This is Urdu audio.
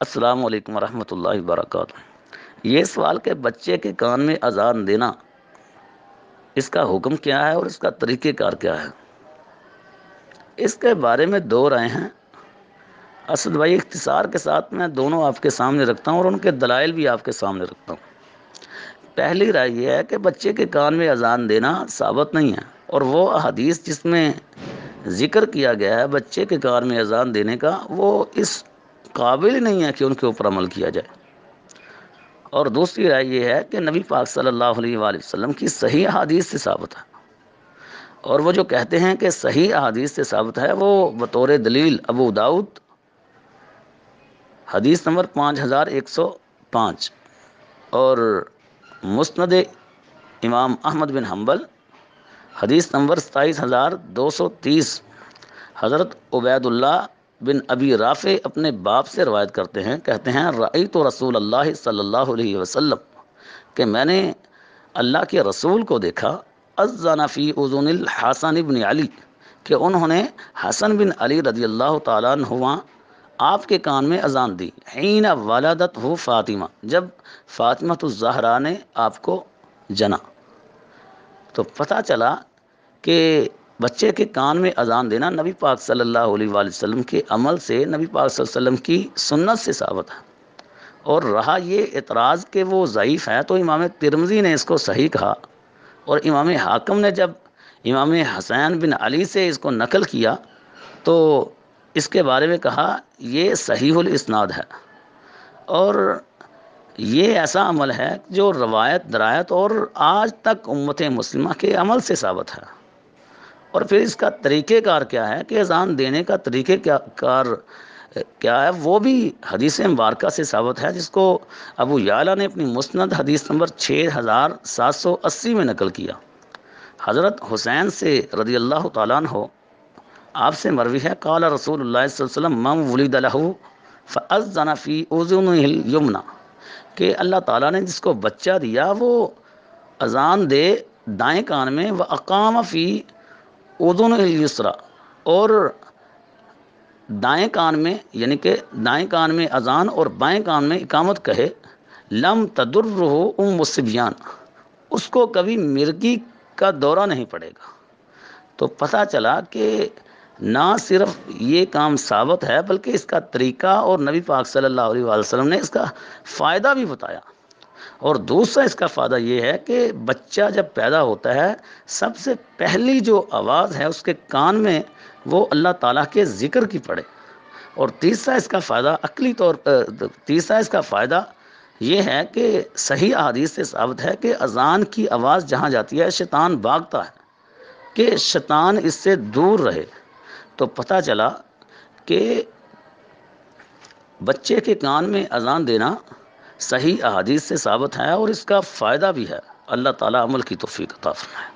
السلام علیکم ورحمۃ اللہ وبرکاتہ۔ یہ سوال کہ بچے کے کان میں اذان دینا، اس کا حکم کیا ہے اور اس کا طریقہ کار کیا ہے، اس کے بارے میں دو رائے ہیں۔ اسد بھائی اختصار کے ساتھ میں دونوں آپ کے سامنے رکھتا ہوں اور ان کے دلائل بھی آپ کے سامنے رکھتا ہوں۔ پہلی رائے یہ ہے کہ بچے کے کان میں اذان دینا ثابت نہیں ہے، اور وہ حدیث جس میں ذکر کیا گیا ہے بچے کے کان میں اذان دینے کا، وہ اس قابل ہی نہیں ہے کہ ان کے اوپر عمل کیا جائے۔ اور دوسری رائے یہ ہے کہ نبی پاک صلی اللہ علیہ وآلہ وسلم کی صحیح احادیث سے ثابت ہے، اور وہ جو کہتے ہیں کہ صحیح احادیث سے ثابت ہے، وہ بطور دلیل ابو داؤد حدیث نمبر 5105 اور مسند امام احمد بن حنبل حدیث نمبر 27230 حضرت عبید اللہ بن ابی رافع اپنے باپ سے روایت کرتے ہیں، کہتے ہیں رأیت رسول اللہ صلی اللہ علیہ وسلم، کہ میں نے اللہ کے رسول کو دیکھا، اذن فی اذن الحسن بن علی، کہ انہوں نے حسن بن علی رضی اللہ تعالیٰ عنہما آپ کے کان میں اذان دی، حین ولدت ہو فاطمہ، جب فاطمہ الزہرا نے آپ کو جنا۔ تو پتہ چلا کہ بچے کے کان میں اذان دینا نبی پاک صلی اللہ علیہ وآلہ وسلم کے عمل سے، نبی پاک صلی اللہ علیہ وسلم کی سنت سے ثابت ہے۔ اور رہا یہ اعتراض کہ وہ ضعیف ہے، تو امام ترمذی نے اس کو صحیح کہا، اور امام حاکم نے جب امام حسین بن علی سے اس کو نقل کیا تو اس کے بارے میں کہا یہ صحیح الاسناد ہے، اور یہ ایسا عمل ہے جو روایت درایت اور آج تک امت مسلمہ کے عمل سے ثابت ہے۔ اور پھر اس کا طریقہ کار کیا ہے کہ اذان دینے کا طریقہ کار کیا ہے، وہ بھی حدیث مبارکہ سے ثابت ہے، جس کو ابو یعلا نے اپنی مسند حدیث نمبر 6780 میں نقل کیا۔ حضرت حسین سے رضی اللہ تعالیٰ عنہ آپ سے مروی ہے، قال رسول اللہ صلی اللہ علیہ وسلم من ولد له فاذن فی اذنہ الیمنی، کہ اللہ تعالیٰ نے جس کو بچہ دیا وہ اذان دے دائیں کان میں، واقام فی اذنہ الیسری، اور دائیں کان میں، یعنی کہ دائیں کان میں اذان اور بائیں کان میں اقامت کہے، لم تضرہ ام الصبیان، اس کو کبھی مرگی کا دورہ نہیں پڑے گا۔ تو پتہ چلا کہ نہ صرف یہ کام ثابت ہے بلکہ اس کا طریقہ اور نبی پاک صلی اللہ علیہ وآلہ وسلم نے اس کا فائدہ بھی بتایا۔ اور دوسرا اس کا فائدہ یہ ہے کہ بچہ جب پیدا ہوتا ہے، سب سے پہلی جو آواز ہے اس کے کان میں وہ اللہ تعالیٰ کے ذکر کی پڑے۔ اور تیسرا اس کا فائدہ عقلی طور تیسرا اس کا فائدہ یہ ہے کہ صحیح احادیث سے ثابت ہے کہ اذان کی آواز جہاں جاتی ہے شیطان بھاگتا ہے، کہ شیطان اس سے دور رہے۔ تو پتہ چلا کہ بچے کے کان میں اذان دینا صحیح احادیث سے ثابت ہے، اور اس کا فائدہ بھی ہے۔ اللہ تعالیٰ عمل کی توفیق عطا فرمائے۔